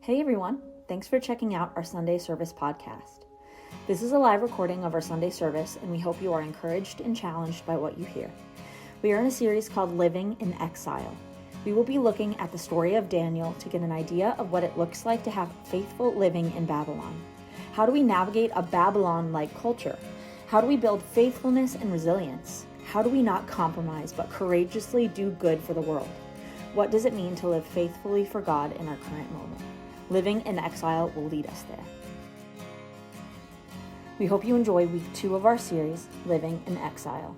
Hey everyone, thanks for checking out our Sunday Service podcast. This is a live recording of our Sunday service, and we hope you are encouraged and challenged by what you hear. We are in a series called Living in Exile. We will be looking at the story of Daniel to get an idea of what it looks like to have faithful living in Babylon. How do we navigate a Babylon-like culture? How do we build faithfulness and resilience? How do we not compromise but courageously do good for the world? What does it mean to live faithfully for God in our current moment? Living in Exile will lead us there. We hope you enjoy week 2 of our series, Living in Exile.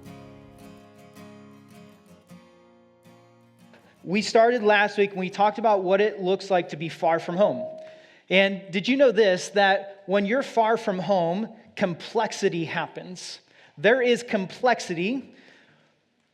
We started last week and we talked about what it looks like to be far from home. And did you know this, that when you're far from home, complexity happens? There is complexity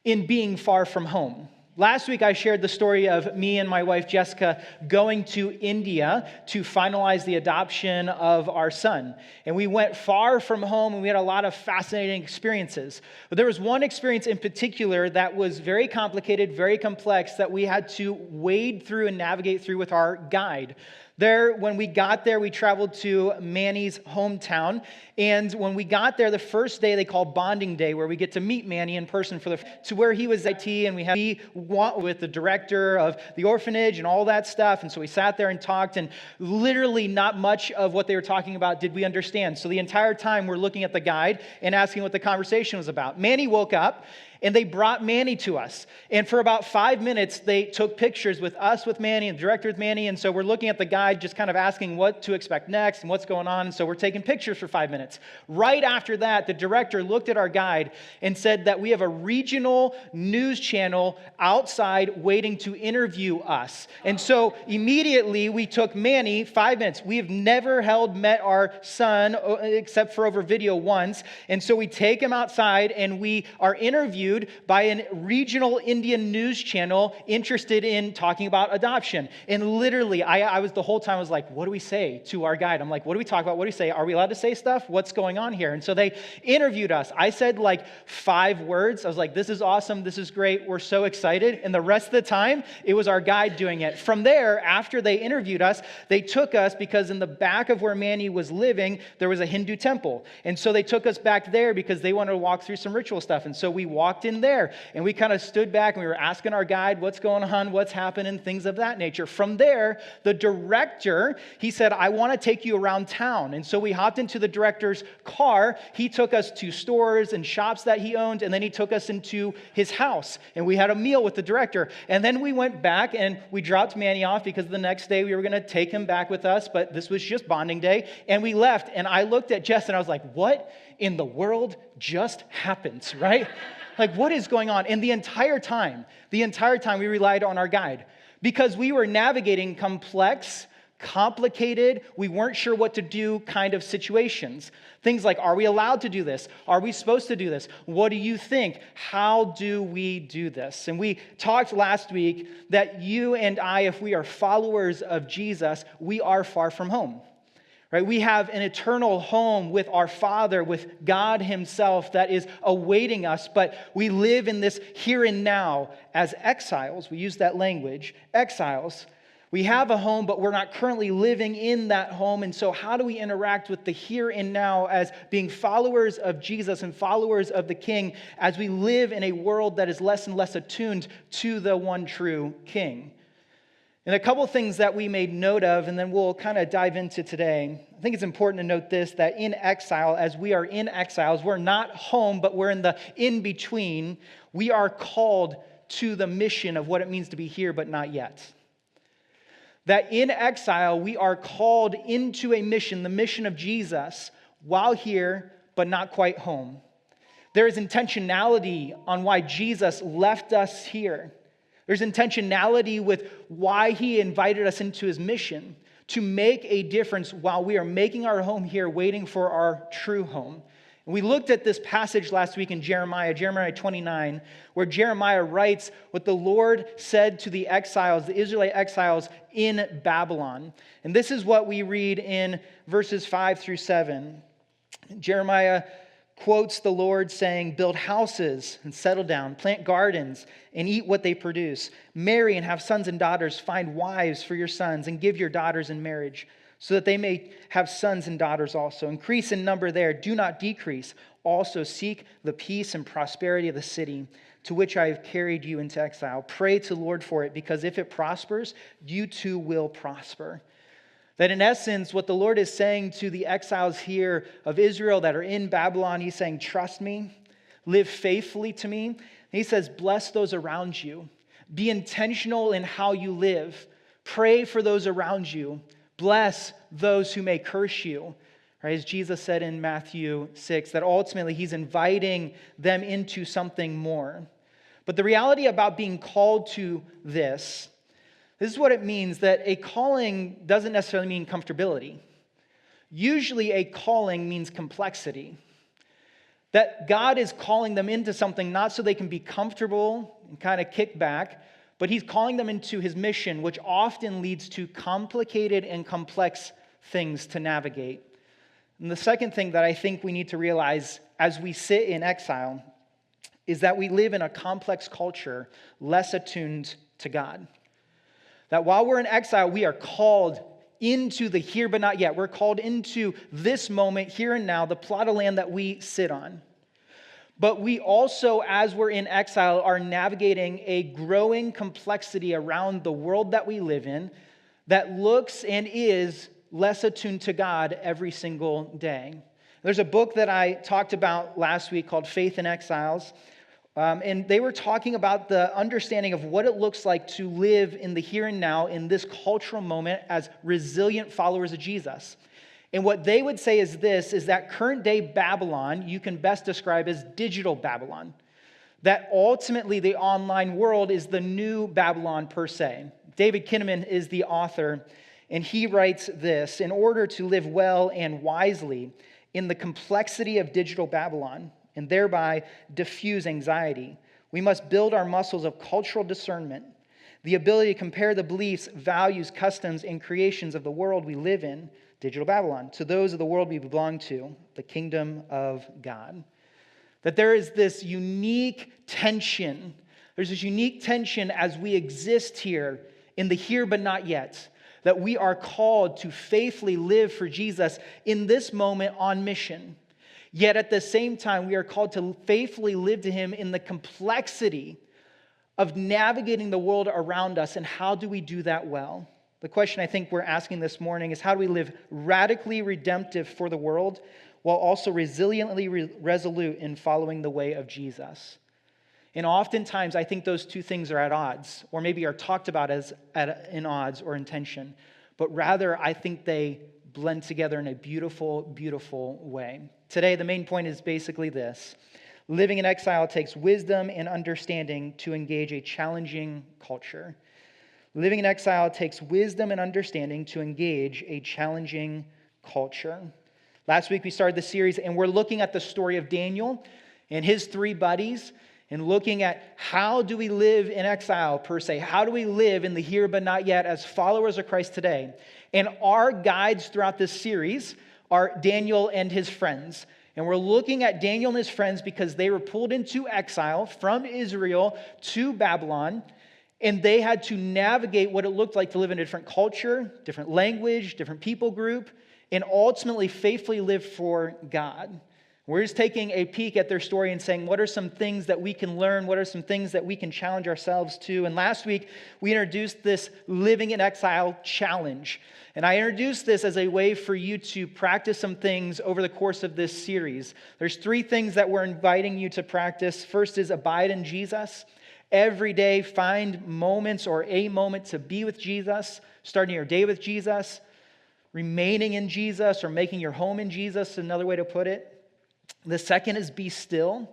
in being far from home. Last week, I shared the story of me and my wife, Jessica, going to India to finalize the adoption of our son. And we went far from home, and we had a lot of fascinating experiences. But there was one experience in particular that was very complicated, very complex, that we had to wade through and navigate through with our guide. When we got there, we traveled to Manny's hometown. And when we got there, the first day they call bonding day, where we get to meet Manny in person to where he was IT, and we went with the director of the orphanage and all that stuff. And so we sat there and talked, and literally not much of what they were talking about did we understand. So the entire time we're looking at the guide and asking what the conversation was about. Manny woke up, and they brought Manny to us. And for about 5 minutes, they took pictures with us, with Manny, and the director with Manny. And so we're looking at the guide, just kind of asking what to expect next and what's going on. And so we're taking pictures for 5 minutes. Right after that, the director looked at our guide and said that we have a regional news channel outside waiting to interview us. And so immediately we took Manny 5 minutes. We have never met our son except for over video once. And so we take him outside and we are interviewed by a regional Indian news channel interested in talking about adoption. And literally, I was the whole time, I was like, what do we say to our guide? I'm like, what do we talk about? What do we say? Are we allowed to say stuff? What's going on here? And so they interviewed us. I said like 5 words. I was like, this is awesome. This is great. We're so excited. And the rest of the time, it was our guide doing it. From there, after they interviewed us, they took us, because in the back of where Manny was living, there was a Hindu temple. And so they took us back there because they wanted to walk through some ritual stuff. And so we walked in there and we kind of stood back and we were asking our guide what's going on, what's happening, things of that nature. From there, the director, he said, I want to take you around town. And so we hopped into the director's car. He took us to stores and shops that he owned, and then he took us into his house and we had a meal with the director. And then we went back and we dropped Manny off because the next day we were going to take him back with us, but this was just bonding day. And we left, and I looked at Jess and I was like, what in the world just happened, right? Like, what is going on? And the entire time we relied on our guide because we were navigating complex, complicated, we weren't sure what to do kind of situations. Things like, are we allowed to do this? Are we supposed to do this? What do you think? How do we do this? And we talked last week that you and I, if we are followers of Jesus, we are far from home. Right? We have an eternal home with our Father, with God Himself that is awaiting us, but we live in this here and now as exiles. We use that language, exiles. We have a home, but we're not currently living in that home. And so how do we interact with the here and now as being followers of Jesus and followers of the King as we live in a world that is less and less attuned to the one true King? And a couple things that we made note of, and then we'll kind of dive into today. I think it's important to note this, that in exile, as we are in exiles, we're not home, but we're in the in-between. We are called to the mission of what it means to be here, but not yet. That in exile, we are called into a mission, the mission of Jesus, while here, but not quite home. There is intentionality on why Jesus left us here. There's intentionality with why He invited us into His mission, to make a difference while we are making our home here, waiting for our true home. And we looked at this passage last week in Jeremiah 29, where Jeremiah writes what the Lord said to the exiles, the Israelite exiles in Babylon. And this is what we read in verses 5 through 7. Jeremiah quotes the Lord saying, build houses and settle down, plant gardens and eat what they produce, marry and have sons and daughters, find wives for your sons and give your daughters in marriage, so that they may have sons and daughters also. Increase in number there, do not decrease. Also seek the peace and prosperity of the city to which I have carried you into exile. Pray to the Lord for it, because if it prospers, you too will prosper. That in essence, what the Lord is saying to the exiles here of Israel that are in Babylon, he's saying, trust me, live faithfully to me. And he says, bless those around you. Be intentional in how you live. Pray for those around you. Bless those who may curse you. Right? As Jesus said in Matthew 6, that ultimately he's inviting them into something more. But the reality about being called to this is what it means, that a calling doesn't necessarily mean comfortability. Usually a calling means complexity. That God is calling them into something not so they can be comfortable and kind of kick back, but he's calling them into his mission, which often leads to complicated and complex things to navigate. And the second thing that I think we need to realize as we sit in exile is that we live in a complex culture less attuned to God. That while we're in exile, we are called into the here but not yet. We're called into this moment, here and now, the plot of land that we sit on. But we also, as we're in exile, are navigating a growing complexity around the world that we live in that looks and is less attuned to God every single day. There's a book that I talked about last week called Faith in Exiles. And they were talking about the understanding of what it looks like to live in the here and now in this cultural moment as resilient followers of Jesus. And what they would say is this, is that current day Babylon, you can best describe as digital Babylon. That ultimately the online world is the new Babylon per se. David Kinnaman is the author, and he writes this: in order to live well and wisely in the complexity of digital Babylon, and thereby diffuse anxiety, we must build our muscles of cultural discernment, the ability to compare the beliefs, values, customs, and creations of the world we live in, digital Babylon, to those of the world we belong to, the kingdom of God. That there is this unique tension. There's this unique tension as we exist here in the here but not yet, that we are called to faithfully live for Jesus in this moment on mission. Yet at the same time, we are called to faithfully live to him in the complexity of navigating the world around us. And how do we do that well? The question I think we're asking this morning is, how do we live radically redemptive for the world while also resiliently resolute in following the way of Jesus? And oftentimes, I think those two things are at odds, or maybe are talked about as in odds or in tension. But rather, I think they blend together in a beautiful, beautiful way. Today, the main point is basically this: living in exile takes wisdom and understanding to engage a challenging culture. Living in exile takes wisdom and understanding to engage a challenging culture. Last week, we started the series, and we're looking at the story of Daniel and his three buddies, and looking at how do we live in exile per se? How do we live in the here but not yet as followers of Christ today? And our guides throughout this series are Daniel and his friends. And we're looking at Daniel and his friends because they were pulled into exile from Israel to Babylon, and they had to navigate what it looked like to live in a different culture, different language, different people group, and ultimately faithfully live for God. We're just taking a peek at their story and saying, what are some things that we can learn? What are some things that we can challenge ourselves to? And last week, we introduced this Living in Exile challenge. And I introduced this as a way for you to practice some things over the course of this series. There's three things that we're inviting you to practice. First is abide in Jesus. Every day, find moments or a moment to be with Jesus, starting your day with Jesus, remaining in Jesus, or making your home in Jesus, another way to put it. The second is be still.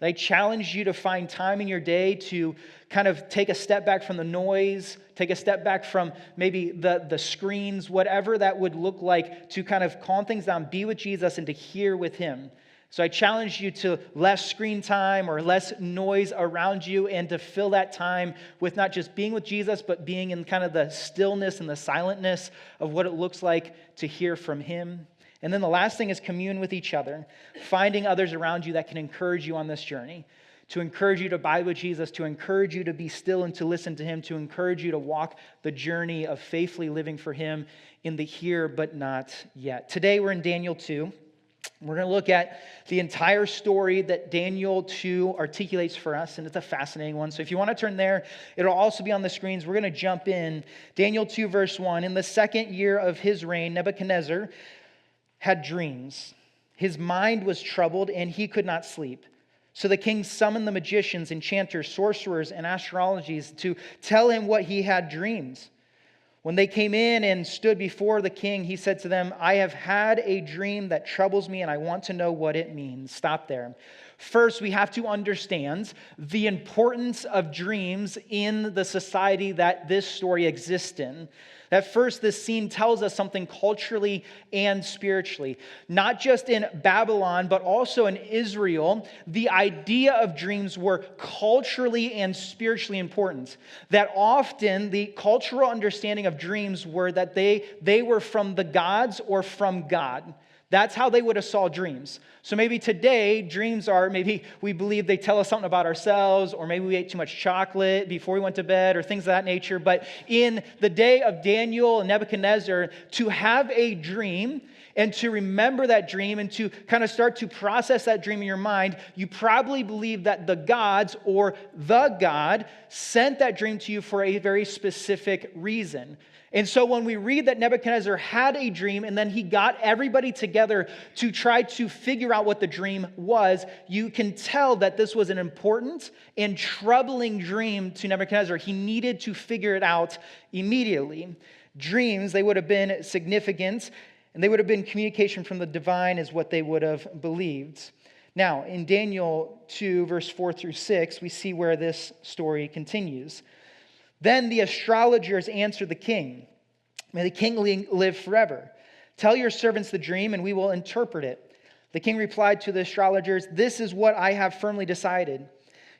I challenge you to find time in your day to kind of take a step back from the noise, take a step back from maybe the screens, whatever that would look like, to kind of calm things down, be with Jesus, and to hear with him. So I challenge you to less screen time or less noise around you, and to fill that time with not just being with Jesus, but being in kind of the stillness and the silentness of what it looks like to hear from him. And then the last thing is commune with each other, finding others around you that can encourage you on this journey, to encourage you to abide with Jesus, to encourage you to be still and to listen to him, to encourage you to walk the journey of faithfully living for him in the here but not yet. Today we're in Daniel 2. We're going to look at the entire story that Daniel 2 articulates for us, and it's a fascinating one. So if you want to turn there, it'll also be on the screens. We're going to jump in. Daniel 2, verse 1. In the second year of his reign, Nebuchadnezzar had dreams. His mind was troubled, and he could not sleep. So the king summoned the magicians, enchanters, sorcerers, and astrologers to tell him what he had dreamed. When they came in and stood before the king, he said to them, I have had a dream that troubles me, and I want to know what it means. Stop there. First, we have to understand the importance of dreams in the society that this story exists in. That first, this scene tells us something culturally and spiritually. Not just in Babylon, but also in Israel, the idea of dreams were culturally and spiritually important. That often the cultural understanding of dreams were that they were from the gods or from God. That's how they would have saw dreams. So maybe today, dreams are, maybe we believe they tell us something about ourselves, or maybe we ate too much chocolate before we went to bed, or things of that nature. But in the day of Daniel and Nebuchadnezzar, to have a dream and to remember that dream and to kind of start to process that dream in your mind, you probably believe that the gods or the God sent that dream to you for a very specific reason. And so when we read that Nebuchadnezzar had a dream and then he got everybody together to try to figure out what the dream was, you can tell that this was an important and troubling dream to Nebuchadnezzar. He needed to figure it out immediately. Dreams, they would have been significant, and they would have been communication from the divine is what they would have believed. Now, in Daniel 2, verse 4 through 6, we see where this story continues. Then the astrologers answered the king, may the king live forever. Tell your servants the dream, and we will interpret it. The king replied to the astrologers, this is what I have firmly decided.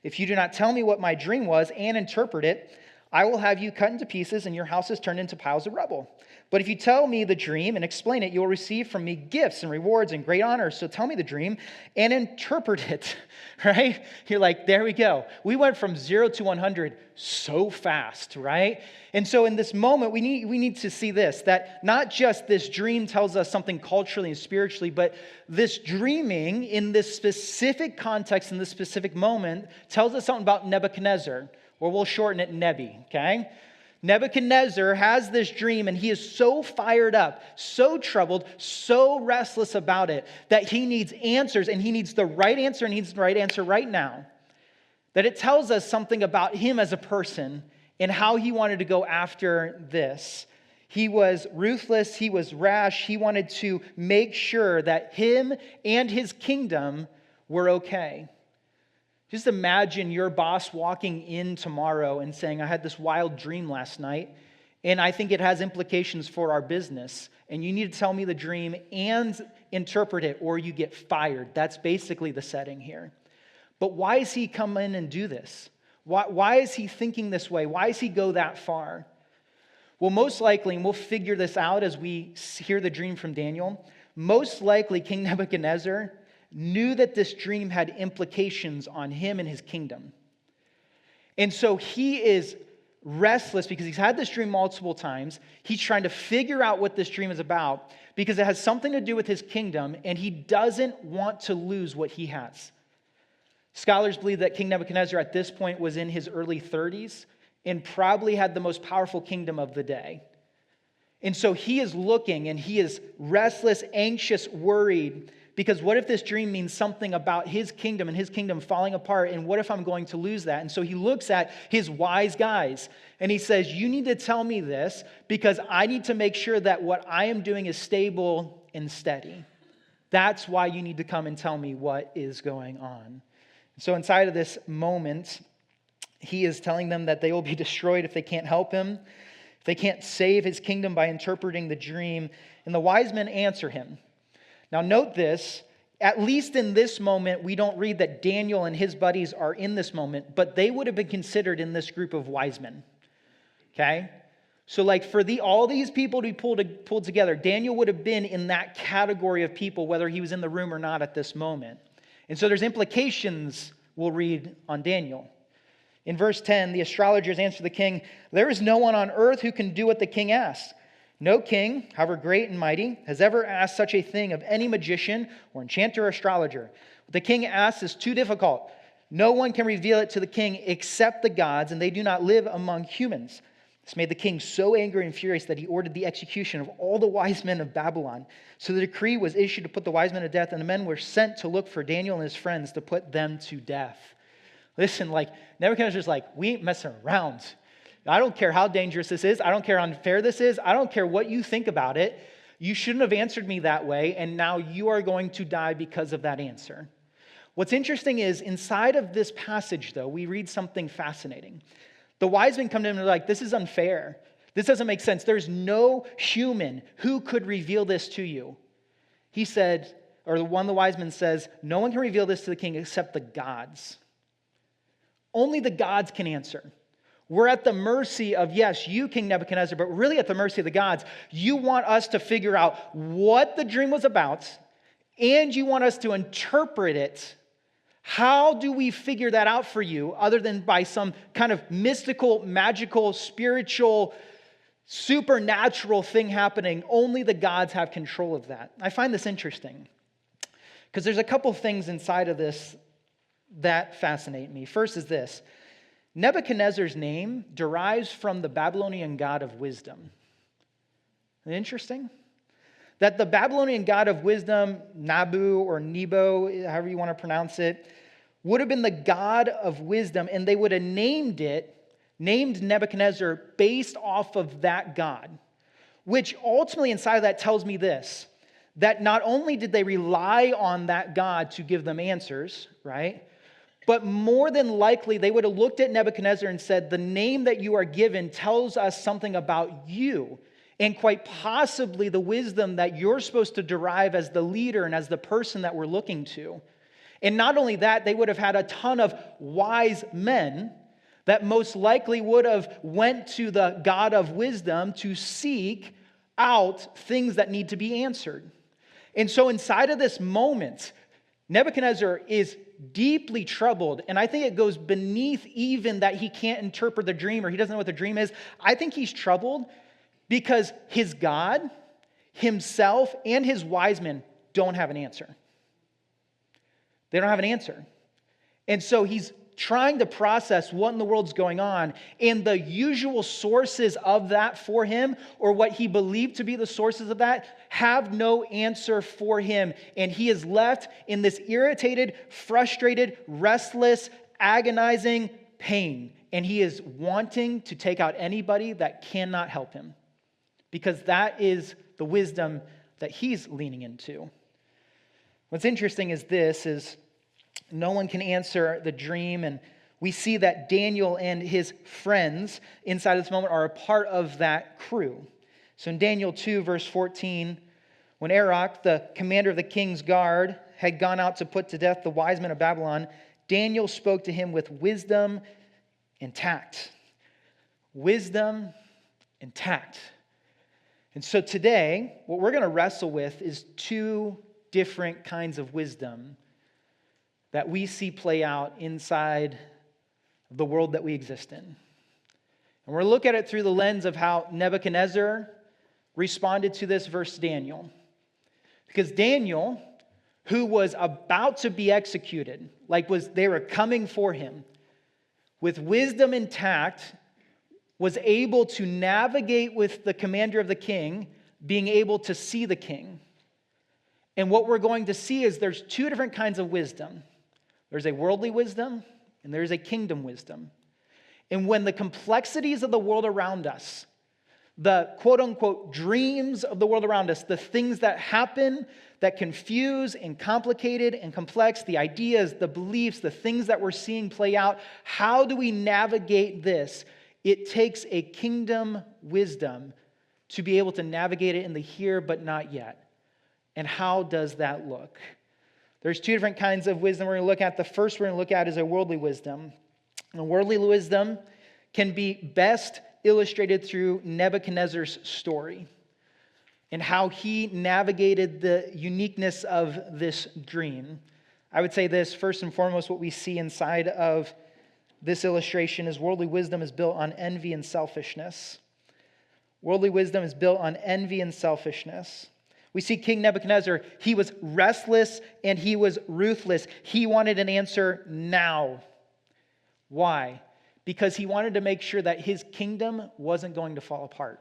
If you do not tell me what my dream was and interpret it, I will have you cut into pieces and your houses turned into piles of rubble. But if you tell me the dream and explain it, you will receive from me gifts and rewards and great honors. So tell me the dream and interpret it, right? You're like, there we go. We went from 0 to 100 so fast, right? And so in this moment, we need to see this, that not just this dream tells us something culturally and spiritually, but this dreaming in this specific context, in this specific moment, tells us something about Nebuchadnezzar, or we'll shorten it Nebi, okay? Nebuchadnezzar has this dream, and he is so fired up, so troubled, so restless about it, that he needs answers, and he needs the right answer, and he needs the right answer right now. That it tells us something about him as a person and how he wanted to go after this. He was ruthless, he was rash, he wanted to make sure that him and his kingdom were okay. Just imagine your boss walking in tomorrow and saying, I had this wild dream last night, and I think it has implications for our business, and you need to tell me the dream and interpret it, or you get fired. That's basically the setting here. But why does he come in and do this? Why is he thinking this way? Why does he go that far? Well, most likely, and we'll figure this out as we hear the dream from Daniel, most likely King Nebuchadnezzar knew that this dream had implications on him and his kingdom. And so he is restless because he's had this dream multiple times. He's trying to figure out what this dream is about because it has something to do with his kingdom, and he doesn't want to lose what he has. Scholars believe that King Nebuchadnezzar at this point was in his early 30s and probably had the most powerful kingdom of the day. And so he is looking, and he is restless, anxious, worried, because what if this dream means something about his kingdom and his kingdom falling apart, and what if I'm going to lose that? And so he looks at his wise guys and he says, you need to tell me this because I need to make sure that what I am doing is stable and steady. That's why you need to come and tell me what is going on. So inside of this moment, he is telling them that they will be destroyed if they can't help him, if they can't save his kingdom by interpreting the dream. And the wise men answer him. Now note this, at least in this moment, we don't read that Daniel and his buddies are in this moment, but they would have been considered in this group of wise men, okay? So like for all these people to be pulled together, Daniel would have been in that category of people, whether he was in the room or not at this moment. And so there's implications we'll read on Daniel. In verse 10, the astrologers answer the king, "There is no one on earth who can do what the king asks. No king, however great and mighty, has ever asked such a thing of any magician or enchanter or astrologer. What the king asks is too difficult. No one can reveal it to the king except the gods, and they do not live among humans." This made the king so angry and furious that he ordered the execution of all the wise men of Babylon. So the decree was issued to put the wise men to death, and the men were sent to look for Daniel and his friends to put them to death. Listen, like Nebuchadnezzar's like, we ain't messing around. I don't care how dangerous this is. I don't care how unfair this is. I don't care what you think about it. You shouldn't have answered me that way, and now you are going to die because of that answer. What's interesting is inside of this passage, though, we read something fascinating. The wise men come to him and they're like, this is unfair. This doesn't make sense. There's no human who could reveal this to you. He said, or one of the wise men says, no one can reveal this to the king except the gods. Only the gods can answer. We're at the mercy of, yes, you, King Nebuchadnezzar, but really at the mercy of the gods. You want us to figure out what the dream was about, and you want us to interpret it. How do we figure that out for you other than by some kind of mystical, magical, spiritual, supernatural thing happening? Only the gods have control of that. I find this interesting because there's a couple things inside of this that fascinate me. First is this. Nebuchadnezzar's name derives from the Babylonian god of wisdom. Isn't it interesting? That the Babylonian god of wisdom, Nabu or Nebo, however you want to pronounce it, would have been the god of wisdom, and they would have named Nebuchadnezzar based off of that god. Which ultimately inside of that tells me this, that not only did they rely on that god to give them answers, right? But more than likely, they would have looked at Nebuchadnezzar and said, the name that you are given tells us something about you. And quite possibly the wisdom that you're supposed to derive as the leader and as the person that we're looking to. And not only that, they would have had a ton of wise men that most likely would have went to the God of wisdom to seek out things that need to be answered. And so inside of this moment, Nebuchadnezzar is deeply troubled, and I think it goes beneath even that he can't interpret the dream or he doesn't know what the dream is. I think he's troubled because his God, himself, and his wise men don't have an answer. They don't have an answer. And so he's trying to process what in the world's going on, and the usual sources of that for him, or what he believed to be the sources of that, have no answer for him. And he is left in this irritated, frustrated, restless, agonizing pain. And he is wanting to take out anybody that cannot help him, because that is the wisdom that he's leaning into. What's interesting is no one can answer the dream, and we see that Daniel and his friends inside this moment are a part of that crew. So in Daniel 2, verse 14, when Arioch, the commander of the king's guard, had gone out to put to death the wise men of Babylon, Daniel spoke to him with wisdom and tact. Wisdom and tact. And so today, what we're going to wrestle with is two different kinds of wisdom that we see play out inside of the world that we exist in. And we're going to look at it through the lens of how Nebuchadnezzar responded to this versus Daniel. Because Daniel, who was about to be executed, they were coming for him, with wisdom and tact, was able to navigate with the commander of the king, being able to see the king. And what we're going to see is there's two different kinds of wisdom. There's a worldly wisdom and there's a kingdom wisdom. And when the complexities of the world around us, the quote-unquote dreams of the world around us, the things that happen that confuse and complicated and complex, the ideas, the beliefs, the things that we're seeing play out, how do we navigate this? It takes a kingdom wisdom to be able to navigate it in the here but not yet. And how does that look? There's two different kinds of wisdom we're going to look at. The first we're going to look at is a worldly wisdom. And worldly wisdom can be best illustrated through Nebuchadnezzar's story and how he navigated the uniqueness of this dream. I would say this, first and foremost, what we see inside of this illustration is worldly wisdom is built on envy and selfishness. Worldly wisdom is built on envy and selfishness. We see King Nebuchadnezzar, he was restless and he was ruthless. He wanted an answer now. Why? Because he wanted to make sure that his kingdom wasn't going to fall apart.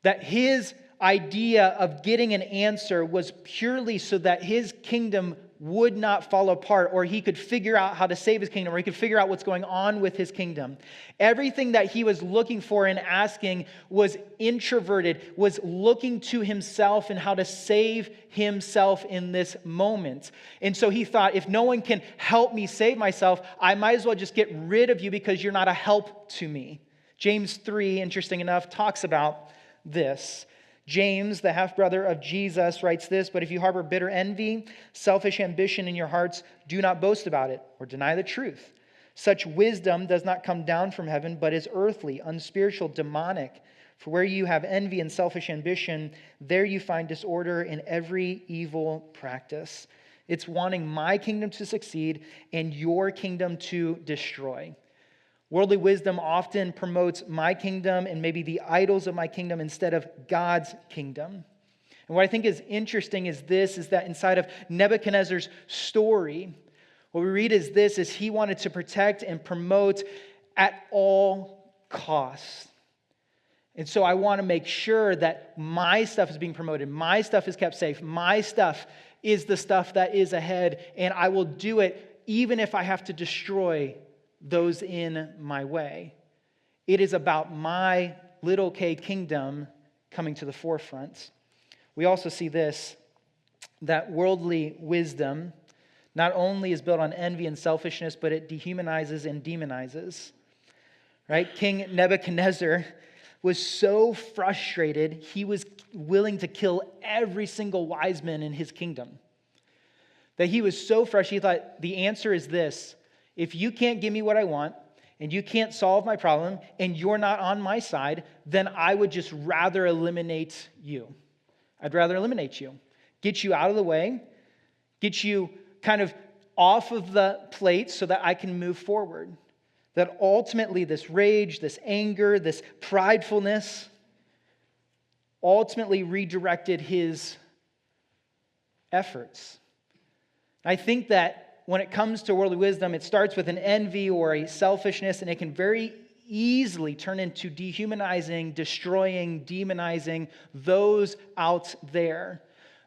That his idea of getting an answer was purely so that his kingdom would not fall apart, or he could figure out how to save his kingdom, or he could figure out what's going on with his kingdom. Everything that he was looking for and asking was introverted, was looking to himself and how to save himself in this moment. And so he thought, if no one can help me save myself, I might as well just get rid of you because you're not a help to me. James 3, interesting enough, talks about this. James, the half-brother of Jesus, writes this, "But if you harbor bitter envy, selfish ambition in your hearts, do not boast about it or deny the truth. Such wisdom does not come down from heaven, but is earthly, unspiritual, demonic. For where you have envy and selfish ambition, there you find disorder in every evil practice." It's wanting my kingdom to succeed and your kingdom to destroy. Worldly wisdom often promotes my kingdom and maybe the idols of my kingdom instead of God's kingdom. And what I think is interesting is that inside of Nebuchadnezzar's story, what we read is this, is he wanted to protect and promote at all costs. And so I want to make sure that my stuff is being promoted, my stuff is kept safe, my stuff is the stuff that is ahead, and I will do it even if I have to destroy those in my way. It is about my little K kingdom coming to the forefront. We also see this, that worldly wisdom not only is built on envy and selfishness, but it dehumanizes and demonizes. Right? King Nebuchadnezzar was so frustrated, he was willing to kill every single wise man in his kingdom. That he was so frustrated, he thought, the answer is this: if you can't give me what I want, and you can't solve my problem, and you're not on my side, then I would just rather eliminate you. I'd rather eliminate you. Get you out of the way, get you kind of off of the plate so that I can move forward. That ultimately this rage, this anger, this pridefulness ultimately redirected his efforts. I think that when it comes to worldly wisdom, it starts with an envy or a selfishness, and it can very easily turn into dehumanizing, destroying, demonizing those out there,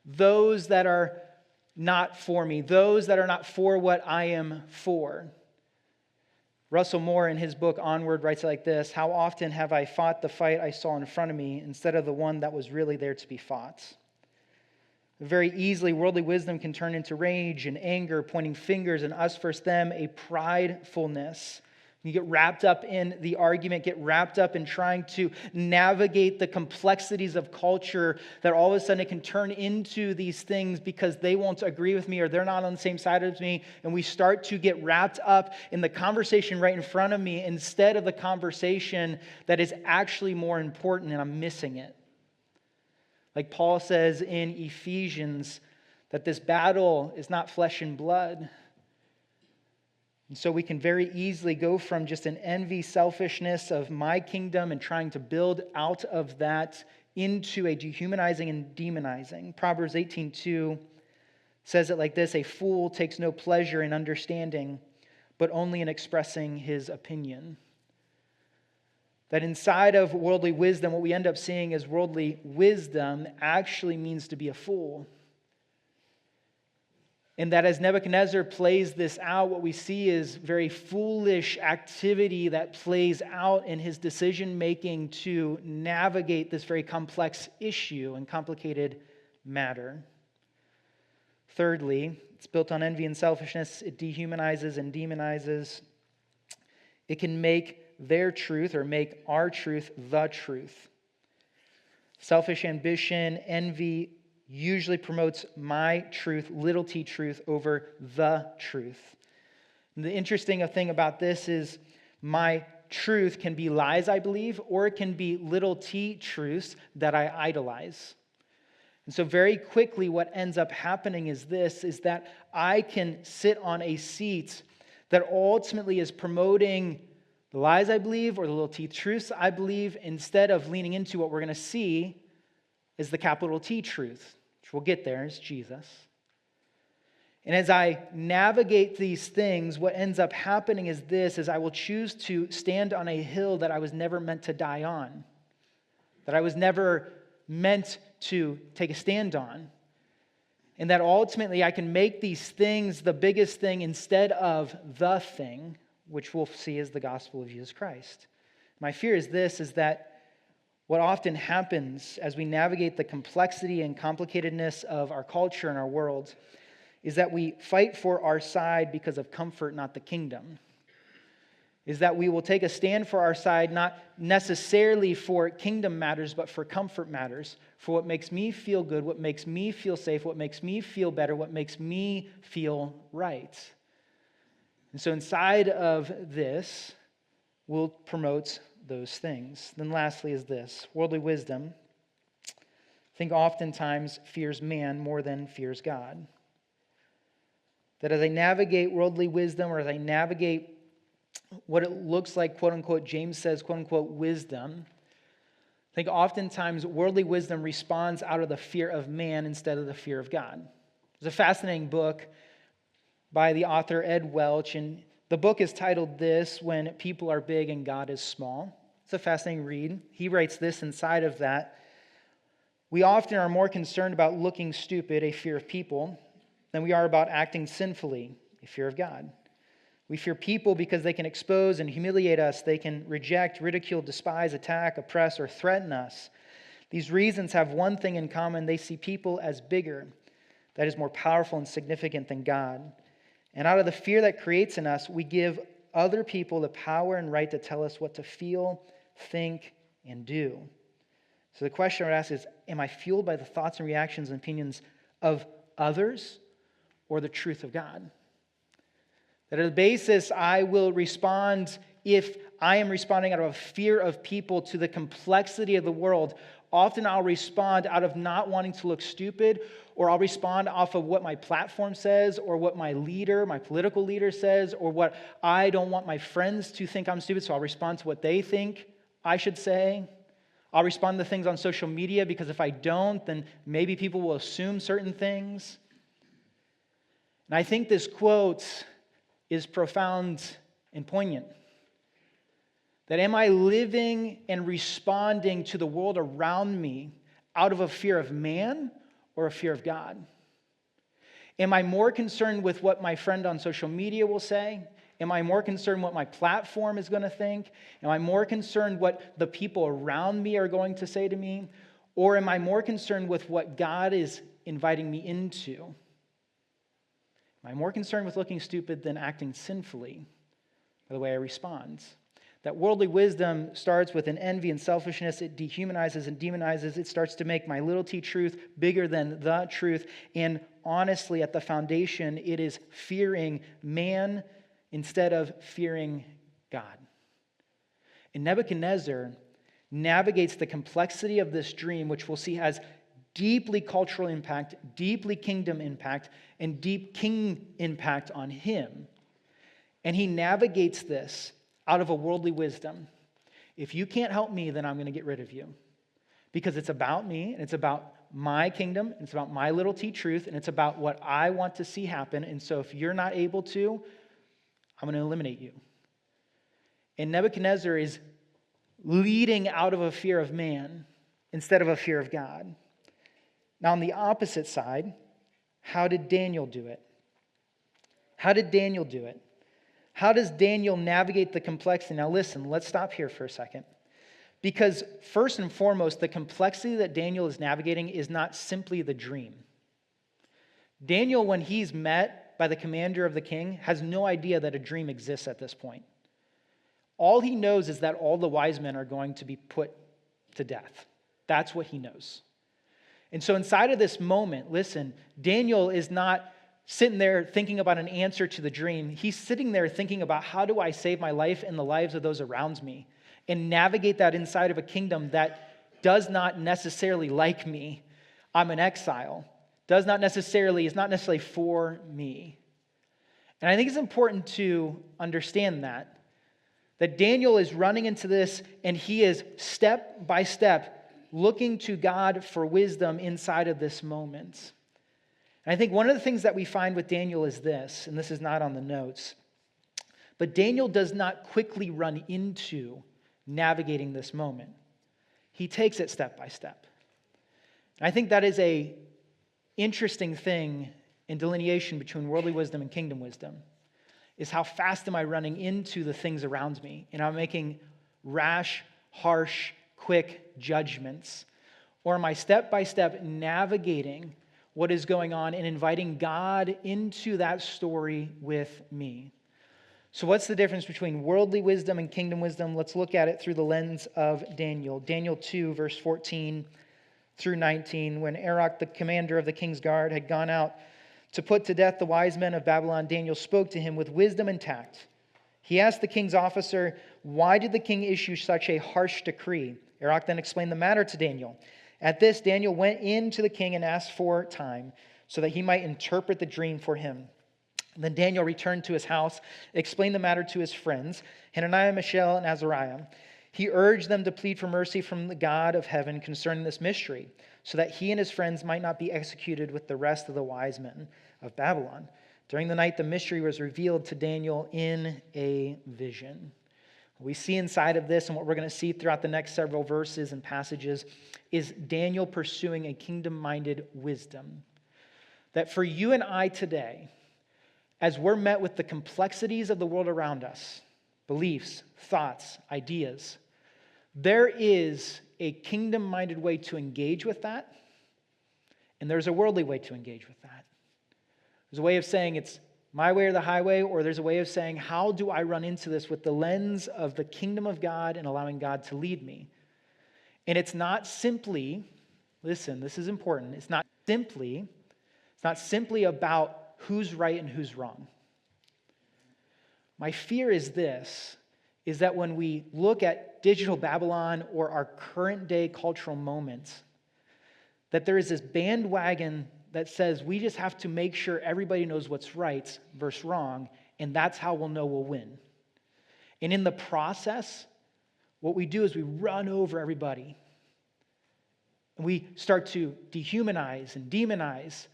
those that are not for me, those that are not for what I am for. Russell Moore, in his book Onward, writes it like this: "How often have I fought the fight I saw in front of me instead of the one that was really there to be fought?" Very easily, worldly wisdom can turn into rage and anger, pointing fingers and us versus them, a pridefulness. You get wrapped up in the argument, get wrapped up in trying to navigate the complexities of culture, that all of a sudden it can turn into these things because they won't agree with me or they're not on the same side as me, and we start to get wrapped up in the conversation right in front of me instead of the conversation that is actually more important, and I'm missing it. Like Paul says in Ephesians, that this battle is not flesh and blood. And so we can very easily go from just an envy, selfishness of my kingdom and trying to build out of that into a dehumanizing and demonizing. Proverbs 18:2 says it like this: "A fool takes no pleasure in understanding, but only in expressing his opinion." That inside of worldly wisdom, what we end up seeing is worldly wisdom actually means to be a fool. And that as Nebuchadnezzar plays this out, what we see is very foolish activity that plays out in his decision-making to navigate this very complex issue and complicated matter. Thirdly, it's built on envy and selfishness. It dehumanizes and demonizes. It can make their truth or make our truth the truth. Selfish ambition, envy usually promotes my truth, little t truth, over the truth. And the interesting thing about this is my truth can be lies I believe, or it can be little t truths that I idolize. And so very quickly what ends up happening is that I can sit on a seat that ultimately is promoting the lies I believe or the little t truths I believe, instead of leaning into what we're going to see is the capital T truth, which we'll get there, is Jesus. And as I navigate these things, what ends up happening is I will choose to stand on a hill that I was never meant to die on, that I was never meant to take a stand on. And that ultimately I can make these things the biggest thing instead of the thing, which we'll see is the gospel of Jesus Christ. My fear is that what often happens as we navigate the complexity and complicatedness of our culture and our world is that we fight for our side because of comfort, not the kingdom. Is that we will take a stand for our side, not necessarily for kingdom matters, but for comfort matters, for what makes me feel good, what makes me feel safe, what makes me feel better, what makes me feel right. And so inside of this, we'll promote those things. Then lastly is this: worldly wisdom, I think oftentimes fears man more than fears God. That as I navigate worldly wisdom, or as I navigate what it looks like, quote unquote, James says, quote unquote, wisdom, I think oftentimes worldly wisdom responds out of the fear of man instead of the fear of God. There's a fascinating book by the author Ed Welch, and the book is titled this: When People Are Big and God is Small. It's a fascinating read. He writes this inside of that: we often are more concerned about looking stupid, a fear of people, than we are about acting sinfully, a fear of God. We fear people because they can expose and humiliate us. They can reject, ridicule, despise, attack, oppress, or threaten us. These reasons have one thing in common: they see people as bigger, that is more powerful and significant than God. And out of the fear that creates in us, we give other people the power and right to tell us what to feel, think, and do. So the question I would ask is, am I fueled by the thoughts and reactions and opinions of others or the truth of God? That at the basis, I will respond, if I am responding out of a fear of people to the complexity of the world, often I'll respond out of not wanting to look stupid, or I'll respond off of what my platform says, or what my leader, my political leader says, or what I don't want my friends to think I'm stupid, so I'll respond to what they think I should say. I'll respond to things on social media because if I don't, then maybe people will assume certain things. And I think this quote is profound and poignant. That am I living and responding to the world around me out of a fear of man or a fear of God? Am I more concerned with what my friend on social media will say? Am I more concerned what my platform is going to think? Am I more concerned what the people around me are going to say to me? Or am I more concerned with what God is inviting me into? Am I more concerned with looking stupid than acting sinfully by the way I respond? That worldly wisdom starts with an envy and selfishness. It dehumanizes and demonizes. It starts to make my little t truth bigger than the truth. And honestly, at the foundation, it is fearing man instead of fearing God. And Nebuchadnezzar navigates the complexity of this dream, which we'll see has deeply cultural impact, deeply kingdom impact, and deep king impact on him. And he navigates this out of a worldly wisdom. If you can't help me, then I'm going to get rid of you. Because it's about me, and it's about my kingdom, and it's about my little t truth, and it's about what I want to see happen. And so if you're not able to, I'm going to eliminate you. And Nebuchadnezzar is leading out of a fear of man instead of a fear of God. Now, on the opposite side, how did Daniel do it? How did Daniel do it? How does Daniel navigate the complexity? Now listen, let's stop here for a second. Because first and foremost, the complexity that Daniel is navigating is not simply the dream. Daniel, when he's met by the commander of the king, has no idea that a dream exists at this point. All he knows is that all the wise men are going to be put to death. That's what he knows. And so inside of this moment, listen, Daniel is not sitting there thinking about an answer to the dream. He's sitting there thinking about, how do I save my life and the lives of those around me and navigate that inside of a kingdom that does not necessarily like me. I'm an exile. Is not necessarily for me. And I think it's important to understand that Daniel is running into this, and he is step by step looking to God for wisdom inside of this moment. And I think one of the things that we find with Daniel is this, and this is not on the notes, but Daniel does not quickly run into navigating this moment. He takes it step by step. And I think that is a interesting thing in delineation between worldly wisdom and kingdom wisdom, is how fast am I running into the things around me, and I'm making rash, harsh, quick judgments, or am I step by step navigating what is going on and inviting God into that story with me? So what's the difference between worldly wisdom and kingdom wisdom? Let's look at it through the lens of Daniel. Daniel 2, verse 14 through 19. When Arioch, the commander of the king's guard, had gone out to put to death the wise men of Babylon, Daniel spoke to him with wisdom and tact. He asked the king's officer, "Why did the king issue such a harsh decree?" Arioch then explained the matter to Daniel. At this, Daniel went in to the king and asked for time so that he might interpret the dream for him. Then Daniel returned to his house, explained the matter to his friends, Hananiah, Mishael, and Azariah. He urged them to plead for mercy from the God of heaven concerning this mystery, so that he and his friends might not be executed with the rest of the wise men of Babylon. During the night, the mystery was revealed to Daniel in a vision. What we see inside of this, and what we're going to see throughout the next several verses and passages, is Daniel pursuing a kingdom-minded wisdom. That for you and I today, as we're met with the complexities of the world around us, beliefs, thoughts, ideas, there is a kingdom-minded way to engage with that, and there's a worldly way to engage with that. There's a way of saying it's my way or the highway, or there's a way of saying, how do I run into this with the lens of the kingdom of God and allowing God to lead me? And it's not simply, listen, this is important, it's not simply about who's right and who's wrong. My fear is this, is that when we look at digital Babylon or our current day cultural moments, that there is this bandwagon that says we just have to make sure everybody knows what's right versus wrong, and that's how we'll know we'll win. And in the process, what we do is we run over everybody. And we start to dehumanize and demonize.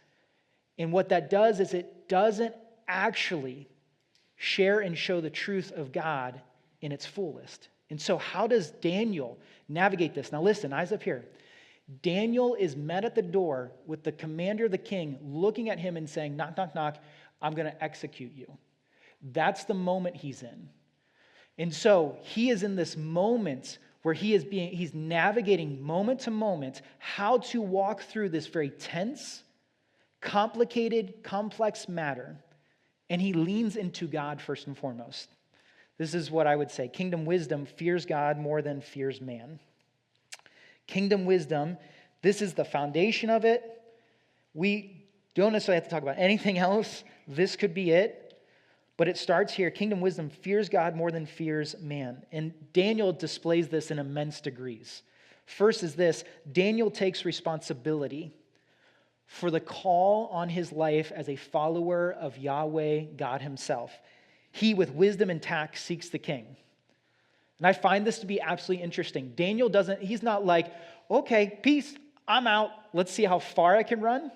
And what that does is it doesn't actually share and show the truth of God in its fullest. And so how does Daniel navigate this? Now listen, eyes up here. Daniel is met at the door with the commander of the king looking at him and saying, knock, knock, knock, I'm going to execute you. That's the moment he's in. And so he is in this moment where he's navigating moment to moment how to walk through this very tense, complicated, complex matter. And he leans into God first and foremost. This is what I would say. Kingdom wisdom fears God more than fears man. Kingdom wisdom, this is the foundation of it. We don't necessarily have to talk about anything else. This could be it. But it starts here. Kingdom wisdom fears God more than fears man. And Daniel displays this in immense degrees. First is this. Daniel takes responsibility for the call on his life as a follower of Yahweh, God himself. He, with wisdom and tact, seeks the king. And I find this to be absolutely interesting. Daniel he's not like, okay, peace, I'm out. Let's see how far I can run.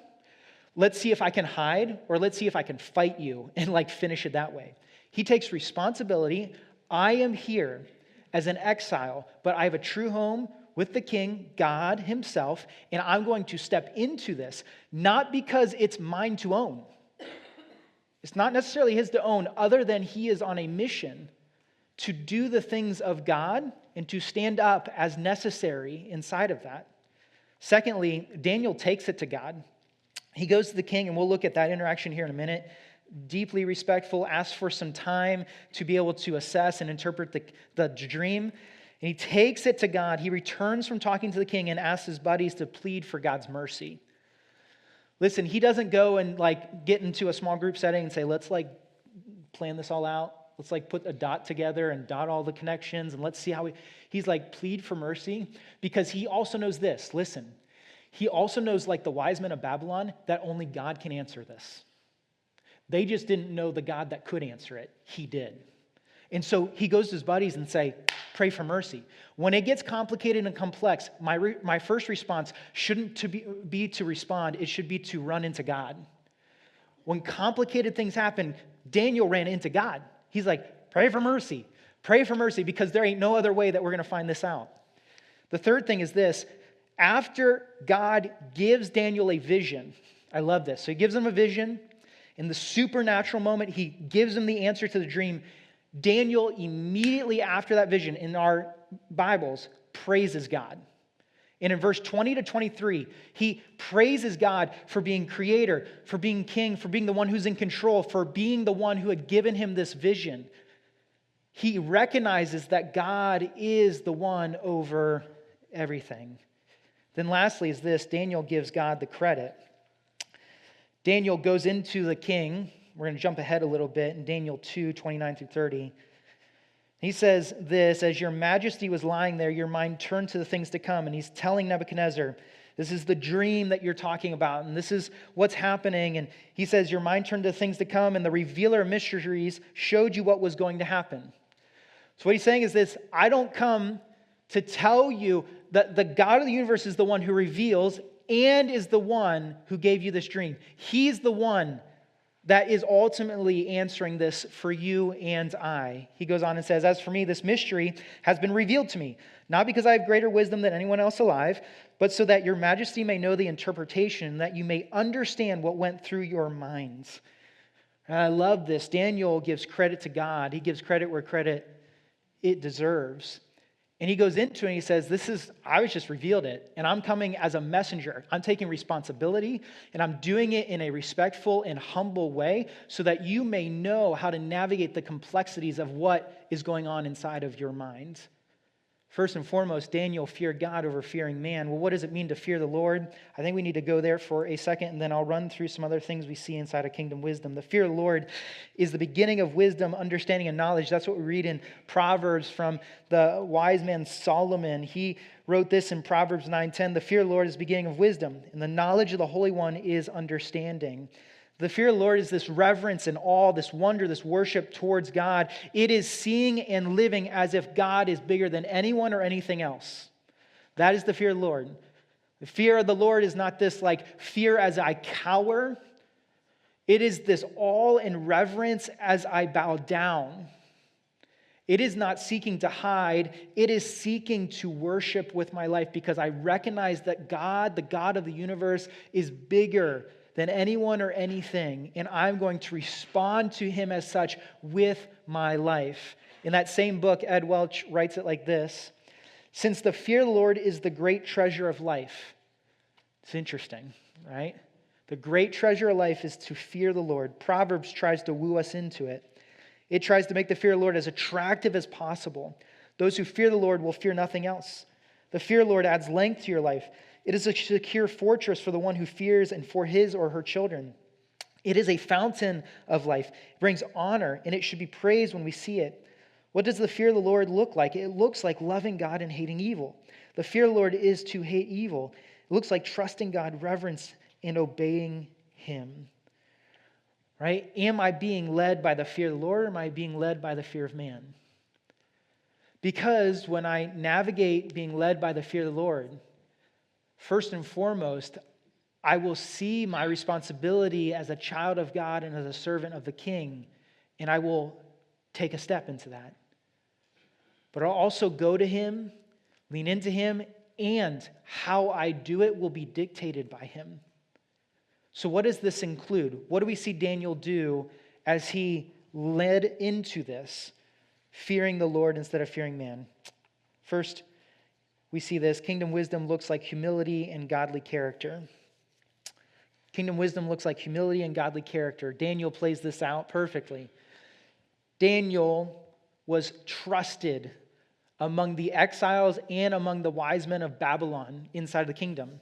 Let's see if I can hide, or let's see if I can fight you and finish it that way. He takes responsibility. I am here as an exile, but I have a true home with the king, God himself, and I'm going to step into this, not because it's mine to own. It's not necessarily his to own, other than he is on a mission to do the things of God and to stand up as necessary inside of that. Secondly, Daniel takes it to God. He goes to the king, and we'll look at that interaction here in a minute. Deeply respectful, asks for some time to be able to assess and interpret the dream. And he takes it to God. He returns from talking to the king and asks his buddies to plead for God's mercy. Listen, he doesn't go and get into a small group setting and say, let's plan this all out. Let's put a dot together and dot all the connections and let's see how he's plead for mercy, because he also knows this. Listen, he also knows, the wise men of Babylon, that only God can answer this. They just didn't know the God that could answer it. He did. And so he goes to his buddies and say, pray for mercy. When it gets complicated and complex, my first response shouldn't be to respond. It should be to run into God. When complicated things happen, Daniel ran into God. He's like, pray for mercy. Pray for mercy, because there ain't no other way that we're going to find this out. The third thing is this. After God gives Daniel a vision, I love this. So he gives him a vision. In the supernatural moment, he gives him the answer to the dream. Daniel, immediately after that vision in our Bibles, praises God. And in verse 20 to 23, he praises God for being creator, for being king, for being the one who's in control, for being the one who had given him this vision. He recognizes that God is the one over everything. Then lastly is this. Daniel gives God the credit. Daniel goes into the king. We're going to jump ahead a little bit in Daniel 2, 29 through 30. He says this, as your majesty was lying there, your mind turned to the things to come. And he's telling Nebuchadnezzar, this is the dream that you're talking about, and this is what's happening. And he says, your mind turned to things to come, and the revealer of mysteries showed you what was going to happen. So what he's saying is this, I don't come to tell you that the God of the universe is the one who reveals and is the one who gave you this dream. He's the one that is ultimately answering this for you and I. He goes on and says, as for me, this mystery has been revealed to me, not because I have greater wisdom than anyone else alive, but so that your majesty may know the interpretation, that you may understand what went through your minds. And I love this. Daniel gives credit to God. He gives credit where credit it deserves. And he goes into it and he says, I was just revealed it, and I'm coming as a messenger. I'm taking responsibility, and I'm doing it in a respectful and humble way so that you may know how to navigate the complexities of what is going on inside of your mind. First and foremost, Daniel feared God over fearing man. Well, what does it mean to fear the Lord? I think we need to go there for a second, and then I'll run through some other things we see inside of kingdom wisdom. The fear of the Lord is the beginning of wisdom, understanding, and knowledge. That's what we read in Proverbs from the wise man Solomon. He wrote this in Proverbs 9:10. The fear of the Lord is the beginning of wisdom, and the knowledge of the Holy One is understanding. The fear of the Lord is this reverence and awe, this wonder, this worship towards God. It is seeing and living as if God is bigger than anyone or anything else. That is the fear of the Lord. The fear of the Lord is not this fear as I cower. It is this awe and reverence as I bow down. It is not seeking to hide. It is seeking to worship with my life because I recognize that God, the God of the universe, is bigger than anyone or anything, and I'm going to respond to him as such with my life. In that same book, Ed Welch writes it like this: since the fear of the Lord is the great treasure of life. It's interesting, right? The great treasure of life is to fear the Lord. Proverbs tries to woo us into it. It tries to make the fear of the Lord as attractive as possible. Those who fear the Lord will fear nothing else. The fear of the Lord adds length to your life. It is a secure fortress for the one who fears and for his or her children. It is a fountain of life. It brings honor, and it should be praised when we see it. What does the fear of the Lord look like? It looks like loving God and hating evil. The fear of the Lord is to hate evil. It looks like trusting God, reverence, and obeying him. Right? Am I being led by the fear of the Lord, or am I being led by the fear of man? Because when I navigate being led by the fear of the Lord, first and foremost, I will see my responsibility as a child of God and as a servant of the King, and I will take a step into that. But I'll also go to him, lean into him, and how I do it will be dictated by him. So what does this include? What do we see Daniel do as he led into this, fearing the Lord instead of fearing man? First, we see this. Kingdom wisdom looks like humility and godly character. Kingdom wisdom looks like humility and godly character. Daniel plays this out perfectly. Daniel was trusted among the exiles and among the wise men of Babylon inside the kingdom.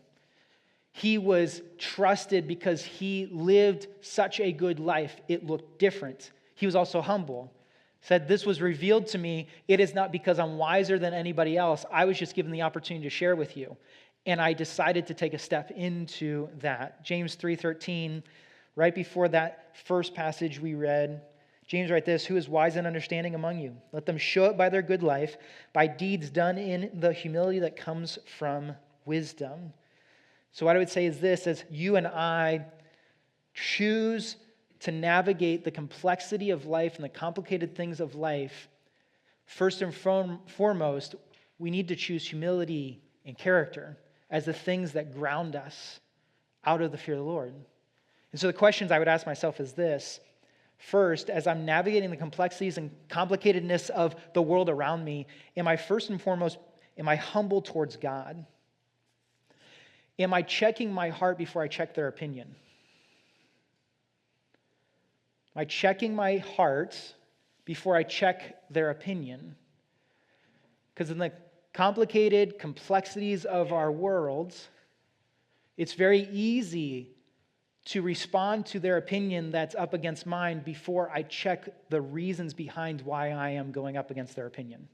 He was trusted because he lived such a good life. It looked different. He was also humble. Said, this was revealed to me. It is not because I'm wiser than anybody else. I was just given the opportunity to share with you. And I decided to take a step into that. James 3:13, right before that first passage we read, James writes this, who is wise and understanding among you? Let them show it by their good life, by deeds done in the humility that comes from wisdom. So what I would say is this, as you and I choose to navigate the complexity of life and the complicated things of life, first and foremost, we need to choose humility and character as the things that ground us out of the fear of the Lord. And so the questions I would ask myself is this. First, as I'm navigating the complexities and complicatedness of the world around me, am I first and foremost, am I humble towards God? Am I checking my heart before I check their opinion? Am I checking my heart before I check their opinion? Because in the complicated complexities of our world, it's very easy to respond to their opinion that's up against mine before I check the reasons behind why I am going up against their opinion.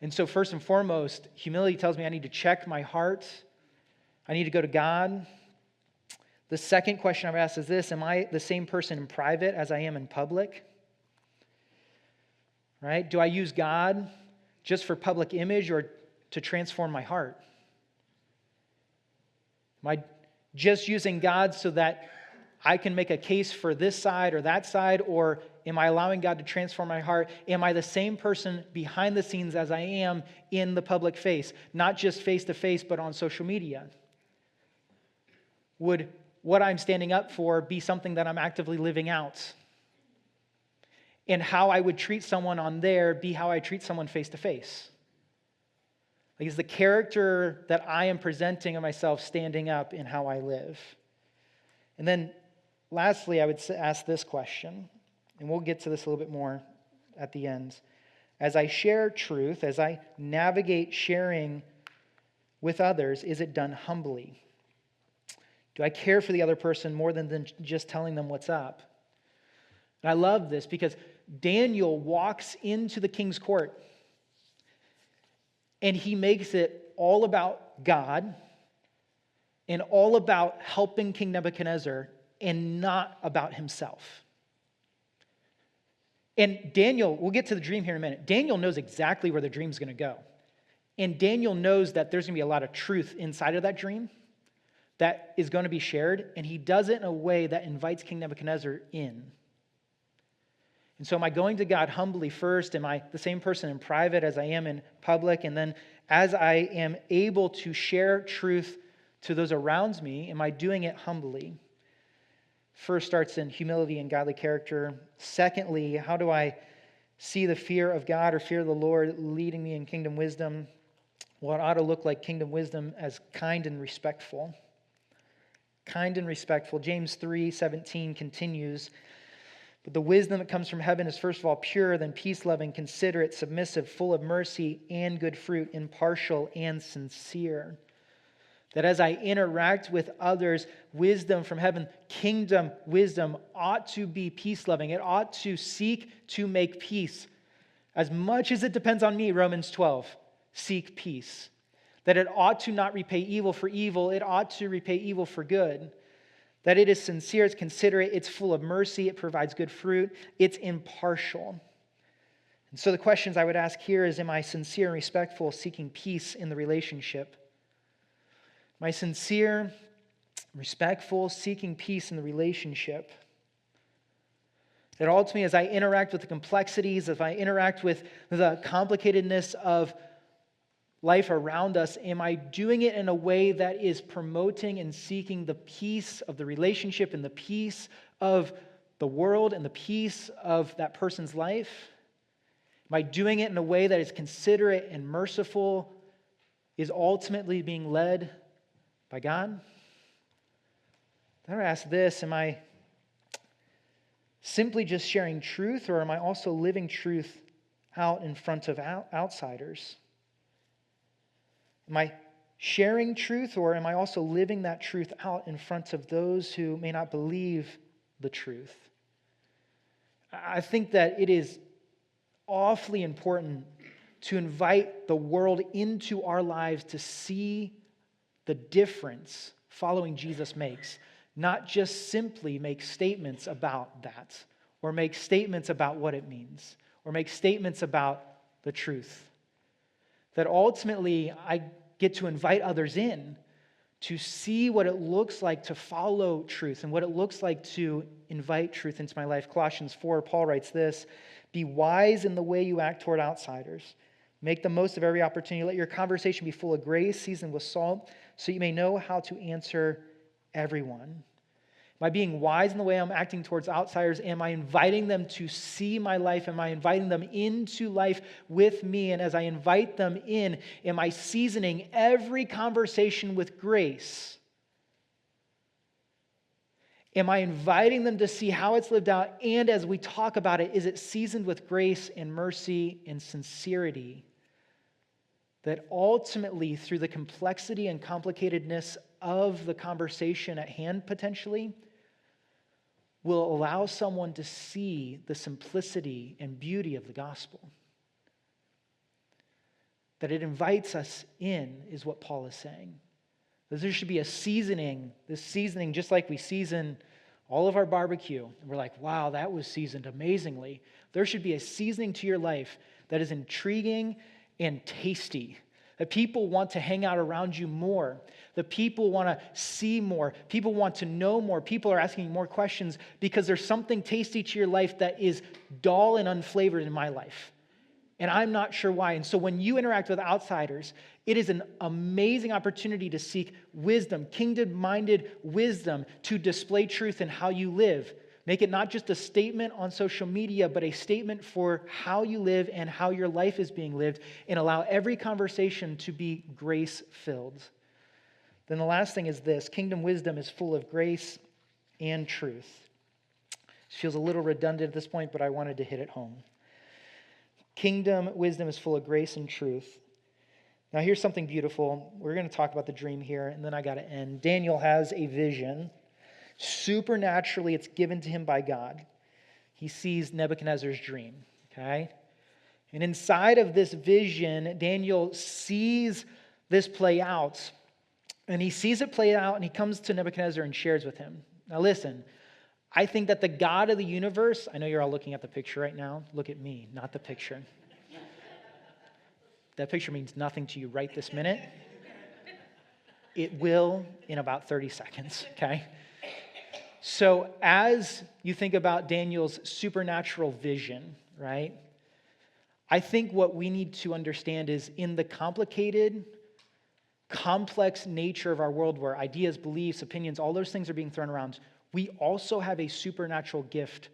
And so first and foremost, humility tells me I need to check my heart. I need to go to God. The second question I've asked is this, am I the same person in private as I am in public? Right? Do I use God just for public image or to transform my heart? Am I just using God so that I can make a case for this side or that side, or am I allowing God to transform my heart? Am I the same person behind the scenes as I am in the public face? Not just face-to-face, but on social media. Would what I'm standing up for be something that I'm actively living out? And how I would treat someone on there be how I treat someone face-to-face? Like, is the character that I am presenting of myself standing up in how I live? And then lastly, I would ask this question, and we'll get to this a little bit more at the end. As I share truth, as I navigate sharing with others, is it done humbly? Do I care for the other person more than just telling them what's up? And I love this because Daniel walks into the king's court and he makes it all about God and all about helping King Nebuchadnezzar and not about himself. And Daniel, we'll get to the dream here in a minute. Daniel knows exactly where the dream's going to go. And Daniel knows that there's going to be a lot of truth inside of that dream that is going to be shared, and he does it in a way that invites King Nebuchadnezzar in. And so am I going to God humbly first? Am I the same person in private as I am in public? And then as I am able to share truth to those around me, am I doing it humbly? First starts in humility and godly character. Secondly, how do I see the fear of God or fear of the Lord leading me in kingdom wisdom? Well, it ought to look like kingdom wisdom as kind and respectful. Kind and respectful. James 3:17 continues, but the wisdom that comes from heaven is first of all pure, then peace-loving, considerate, submissive, full of mercy and good fruit, impartial and sincere. That as I interact with others, wisdom from heaven, kingdom wisdom ought to be peace-loving. It ought to seek to make peace. As much as it depends on me, Romans 12, seek peace. That it ought to not repay evil for evil, it ought to repay evil for good. That it is sincere, it's considerate, it's full of mercy, it provides good fruit, it's impartial. And so the questions I would ask here is, am I sincere and respectful, seeking peace in the relationship? Am I sincere, respectful, seeking peace in the relationship? That ultimately, as I interact with the complexities, as I interact with the complicatedness of life around us, am I doing it in a way that is promoting and seeking the peace of the relationship and the peace of the world and the peace of that person's life? Am I doing it in a way that is considerate and merciful, is ultimately being led by God? Then I ask this, am I simply just sharing truth, or am I also living truth out in front of outsiders? Am I sharing truth, or am I also living that truth out in front of those who may not believe the truth? I think that it is awfully important to invite the world into our lives to see the difference following Jesus makes, not just simply make statements about that, or make statements about what it means, or make statements about the truth. That ultimately I get to invite others in to see what it looks like to follow truth and what it looks like to invite truth into my life. Colossians 4, Paul writes this, "Be wise in the way you act toward outsiders. Make the most of every opportunity. Let your conversation be full of grace, seasoned with salt, so you may know how to answer everyone." Am I being wise in the way I'm acting towards outsiders? Am I inviting them to see my life? Am I inviting them into life with me? And as I invite them in, am I seasoning every conversation with grace? Am I inviting them to see how it's lived out? And as we talk about it, is it seasoned with grace and mercy and sincerity? That ultimately, through the complexity and complicatedness of the conversation at hand, potentially, will allow someone to see the simplicity and beauty of the gospel. That it invites us in is what Paul is saying. That there should be a seasoning, this seasoning just like we season all of our barbecue. And we're like, wow, that was seasoned amazingly. There should be a seasoning to your life that is intriguing and tasty. That people want to hang out around you more. That people want to see more. People want to know more. People are asking more questions because there's something tasty to your life that is dull and unflavored in my life. And I'm not sure why. And so when you interact with outsiders, it is an amazing opportunity to seek wisdom, kingdom-minded wisdom, to display truth in how you live. Make it not just a statement on social media, but a statement for how you live and how your life is being lived, and allow every conversation to be grace-filled. Then the last thing is this: kingdom wisdom is full of grace and truth. It feels a little redundant at this point, but I wanted to hit it home. Kingdom wisdom is full of grace and truth. Now here's something beautiful. We're going to talk about the dream here, and then I got to end. Daniel has a vision. Supernaturally, it's given to him by God. He sees Nebuchadnezzar's dream, okay? And inside of this vision, Daniel sees this play out. And he sees it play out, and he comes to Nebuchadnezzar and shares with him. Now listen, I think that the God of the universe, I know you're all looking at the picture right now. Look at me, not the picture. That picture means nothing to you right this minute. It will in about 30 seconds, okay? So as you think about Daniel's supernatural vision, right, I think what we need to understand is in the complicated, complex nature of our world where ideas, beliefs, opinions, all those things are being thrown around, we also have a supernatural gift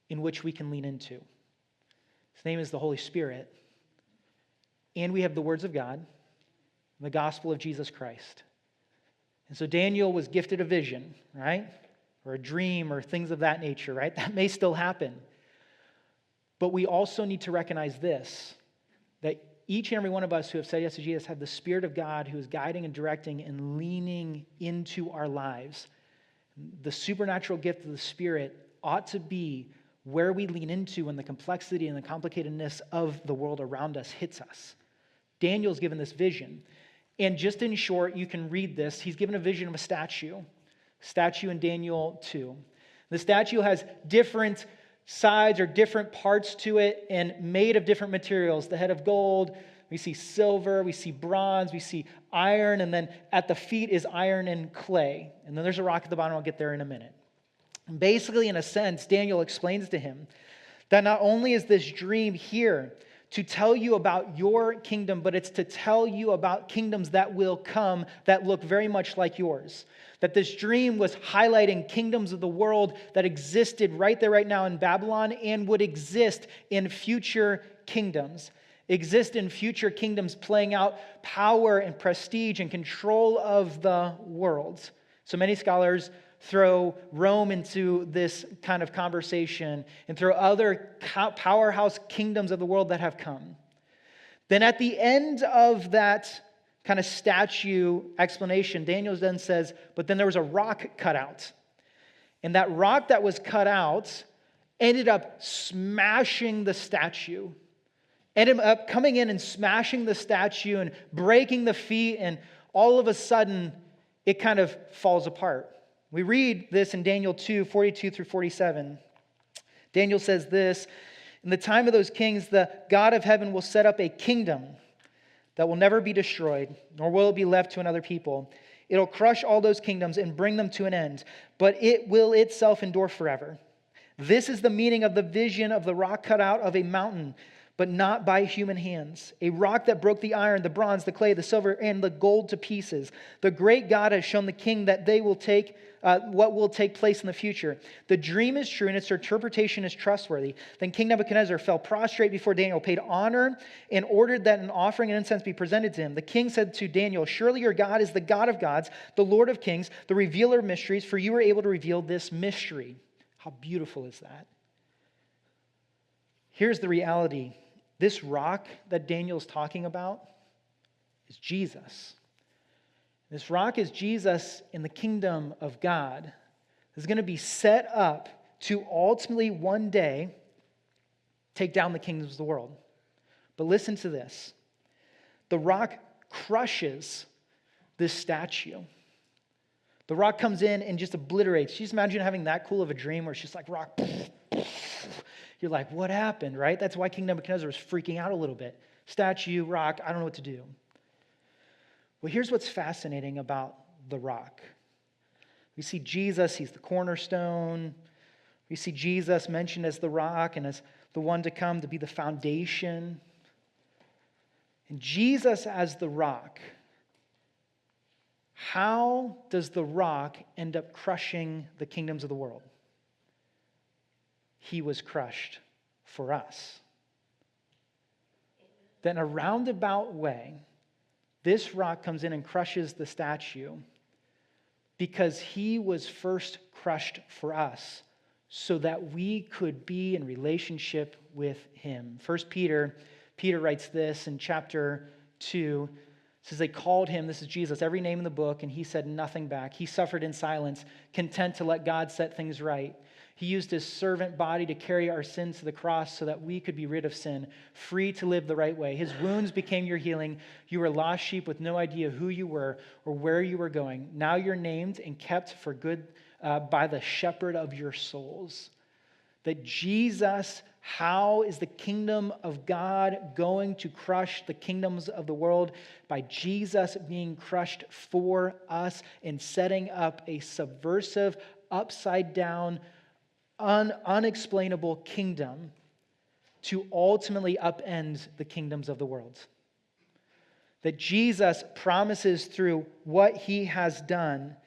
in which we can lean into. His name is the Holy Spirit. And we have the words of God, the gospel of Jesus Christ. And so Daniel was gifted a vision, right? Or a dream or things of that nature, right? That may still happen. But we also need to recognize this, that each and every one of us who have said yes to Jesus have the Spirit of God who is guiding and directing and leaning into our lives. The supernatural gift of the Spirit ought to be where we lean into when the complexity and the complicatedness of the world around us hits us. Daniel's given this vision. And just in short, you can read this. He's given a vision of a statue in Daniel 2. The statue has different sides or different parts to it and made of different materials. The head of gold, we see silver, we see bronze, we see iron, and then at the feet is iron and clay. And then there's a rock at the bottom. I'll get there in a minute. And basically, in a sense, Daniel explains to him that not only is this dream here to tell you about your kingdom, but it's to tell you about kingdoms that will come that look very much like yours. That this dream was highlighting kingdoms of the world that existed right there, right now in Babylon, and would exist in future kingdoms. Exist in future kingdoms playing out power and prestige and control of the world. So many scholars throw Rome into this kind of conversation and throw other powerhouse kingdoms of the world that have come. Then at the end of that kind of statue explanation, Daniel then says, but then there was a rock cut out. And that rock that was cut out ended up smashing the statue. Ended up coming in and smashing the statue and breaking the feet, and all of a sudden, it kind of falls apart. We read this in Daniel 2, 42 through 47. Daniel says this, in the time of those kings, the God of heaven will set up a kingdom that will never be destroyed, nor will it be left to another people. It'll crush all those kingdoms and bring them to an end, but it will itself endure forever. This is the meaning of the vision of the rock cut out of a mountain, but not by human hands. A rock that broke the iron, the bronze, the clay, the silver, and the gold to pieces. The great God has shown the king that they will take what will take place in the future. The dream is true and its interpretation is trustworthy. Then King Nebuchadnezzar fell prostrate before Daniel, paid honor, and ordered that an offering and incense be presented to him. The king said to Daniel, surely your God is the God of gods, the Lord of kings, the revealer of mysteries, for you were able to reveal this mystery. How beautiful is that? Here's the reality. This rock that Daniel's talking about is Jesus. This rock is Jesus in the kingdom of God. Is going to be set up to ultimately one day take down the kingdoms of the world. But listen to this. The rock crushes this statue. The rock comes in and just obliterates. Just imagine having that cool of a dream where it's just like rock. You're like, what happened, right? That's why King Nebuchadnezzar was freaking out a little bit. Statue, rock, I don't know what to do. Well, here's what's fascinating about the rock. We see Jesus, he's the cornerstone. We see Jesus mentioned as the rock and as the one to come to be the foundation. And Jesus as the rock, how does the rock end up crushing the kingdoms of the world? He was crushed for us. Then, in a roundabout way, this rock comes in and crushes the statue because he was first crushed for us so that we could be in relationship with him. 1 Peter writes this in chapter 2. It says they called him, this is Jesus, every name in the book, and he said nothing back. He suffered in silence, content to let God set things right. He used his servant body to carry our sins to the cross so that we could be rid of sin, free to live the right way. His wounds became your healing. You were lost sheep with no idea who you were or where you were going. Now you're named and kept for good by the shepherd of your souls. That Jesus, how is the kingdom of God going to crush the kingdoms of the world? By Jesus being crushed for us and setting up a subversive, upside down, unexplainable kingdom to ultimately upend the kingdoms of the world. That Jesus promises through what he has done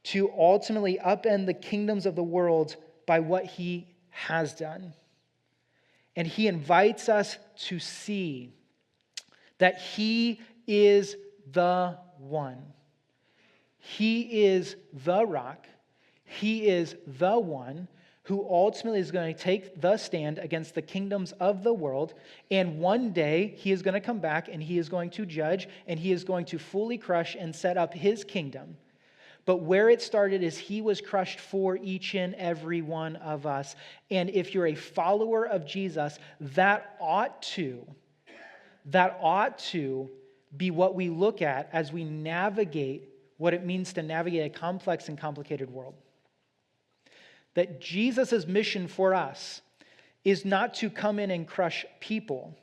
to ultimately upend the kingdoms of the world by what he has done. And he invites us to see that he is the one. He is the rock. He is the one who ultimately is going to take the stand against the kingdoms of the world. And one day he is going to come back and he is going to judge and he is going to fully crush and set up his kingdom. But where it started is he was crushed for each and every one of us. And if you're a follower of Jesus, that ought to be what we look at as we navigate what it means to navigate a complex and complicated world. That Jesus' mission for us is not to come in and crush people,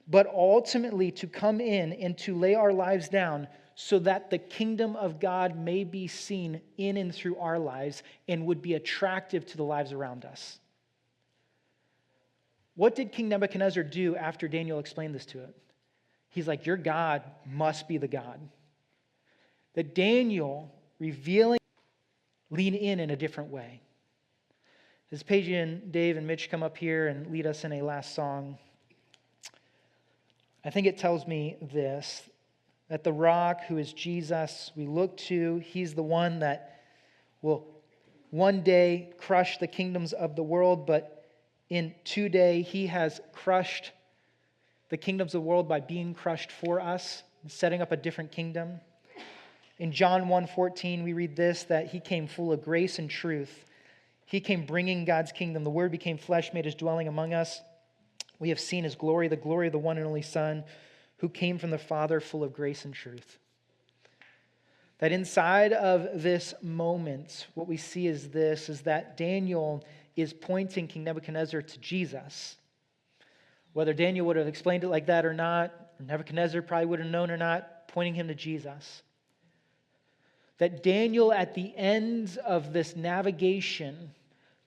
but ultimately to come in and to lay our lives down so that the kingdom of God may be seen in and through our lives and would be attractive to the lives around us. What did King Nebuchadnezzar do after Daniel explained this to it? He's like, your God must be the God. That Daniel revealing, lean in a different way. As Paige and Dave and Mitch come up here and lead us in a last song, I think it tells me this, that the rock who is Jesus, we look to, he's the one that will one day crush the kingdoms of the world, but in 2 days he has crushed the kingdoms of the world by being crushed for us setting up a different kingdom. In John 1:14, we read this, that he came full of grace and truth. He came bringing God's kingdom. The Word became flesh, made his dwelling among us. We have seen his glory, the glory of the one and only Son, who came from the Father, full of grace and truth. That inside of this moment, what we see is this, is that Daniel is pointing King Nebuchadnezzar to Jesus. Whether Daniel would have explained it like that or not, or Nebuchadnezzar probably would have known or not, pointing him to Jesus. That Daniel, at the end of this navigation,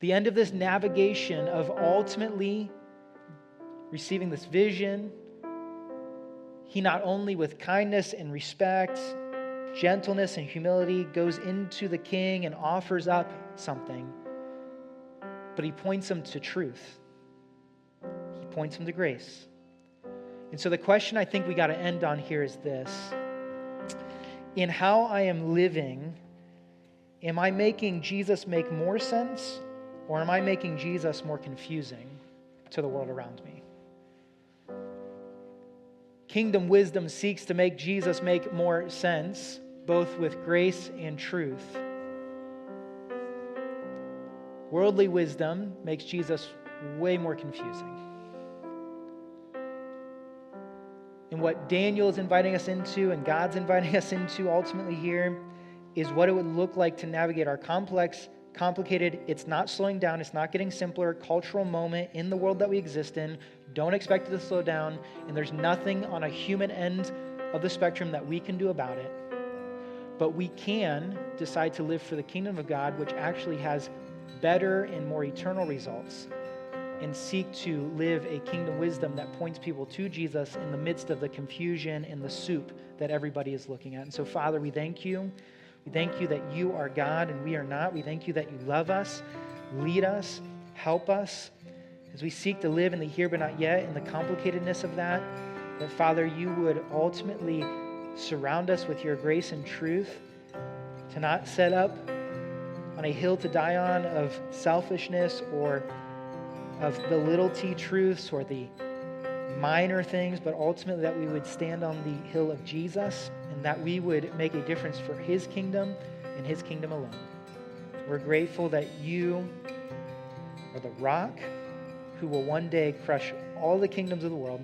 of ultimately receiving this vision, he not only with kindness and respect, gentleness and humility goes into the king and offers up something, but he points him to truth. He points him to grace. And so the question I think we got to end on here is this. In how I am living, am I making Jesus make more sense, or am I making Jesus more confusing to the world around me? Kingdom wisdom seeks to make Jesus make more sense, both with grace and truth. Worldly wisdom makes Jesus way more confusing. And what Daniel is inviting us into and God's inviting us into ultimately here is what it would look like to navigate our complex, complicated, it's not slowing down, it's not getting simpler, cultural moment in the world that we exist in. Don't expect it to slow down, and there's nothing on a human end of the spectrum that we can do about it. But we can decide to live for the kingdom of God, which actually has better and more eternal results, and seek to live a kingdom wisdom that points people to Jesus in the midst of the confusion and the soup that everybody is looking at. And so, Father, we thank you. We thank you that you are God and we are not. We thank you that you love us, lead us, help us as we seek to live in the here but not yet, in the complicatedness of that, that, Father, you would ultimately surround us with your grace and truth, to not set up on a hill to die on of selfishness or of the little t truths or the minor things, but ultimately that we would stand on the hill of Jesus and that we would make a difference for his kingdom and his kingdom alone. We're grateful that you are the rock who will one day crush all the kingdoms of the world.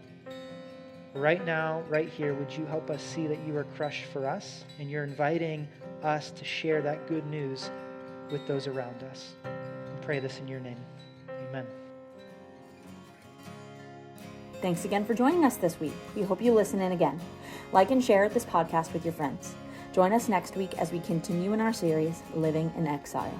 Right now, right here, would you help us see that you are crushed for us and you're inviting us to share that good news with those around us. We pray this in your name. Amen. Thanks again for joining us this week. We hope you listen in again. Like and share this podcast with your friends. Join us next week as we continue in our series, Living in Exile.